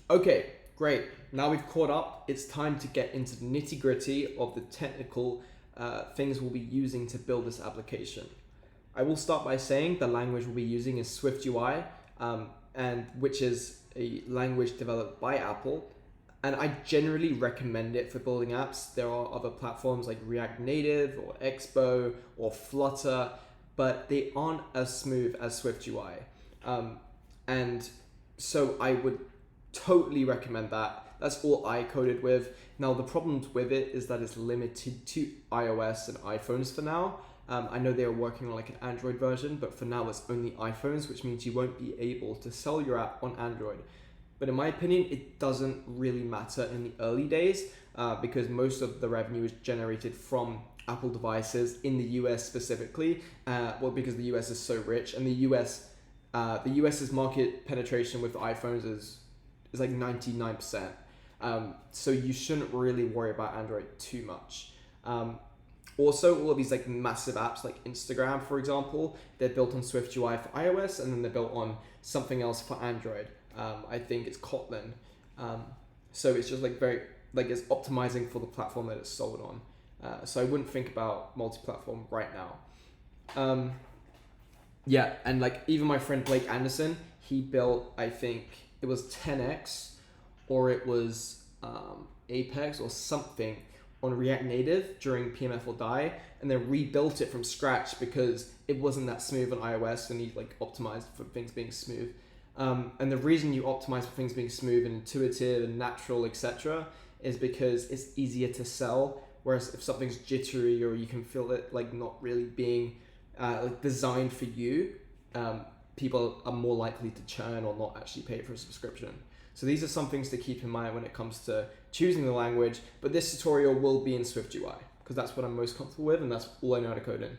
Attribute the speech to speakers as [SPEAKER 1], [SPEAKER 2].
[SPEAKER 1] Okay, great. Now we've caught up. It's time to get into the nitty gritty of the technical things we'll be using to build this application. I will start by saying the language we'll be using is SwiftUI, and which is a language developed by Apple. And I generally recommend it for building apps. There are other platforms like React Native or Expo or Flutter, but they aren't as smooth as SwiftUI. And so I would totally recommend that. That's all I coded with. Now the problems with it is that it's limited to iOS and iPhones for now. I know they are working on like an Android version, but for now it's only iPhones, which means you won't be able to sell your app on Android. But in my opinion, it doesn't really matter in the early days because most of the revenue is generated from Apple devices in the US specifically. Well, because the US is so rich, and the US's market penetration with iPhones is like 99%. So you shouldn't really worry about Android too much. Also, all of these like massive apps like Instagram, for example, they're built on SwiftUI for iOS, and then they're built on something else for Android. I think it's Kotlin. So it's just like very like it's optimizing for the platform that it's sold on. So I wouldn't think about multi-platform right now. Yeah, and like even my friend Blake Anderson, he built, I think it was 10x or it was Apex or something on React Native during PMF or Die, and then rebuilt it from scratch because it wasn't that smooth on iOS, and he like optimized for things being smooth. And the reason you optimize for things being smooth and intuitive and natural, etc., is because it's easier to sell. Whereas if something's jittery or you can feel it like not really being like designed for you, people are more likely to churn or not actually pay for a subscription. So these are some things to keep in mind when it comes to choosing the language. But this tutorial will be in SwiftUI because that's what I'm most comfortable with and that's all I know how to code in.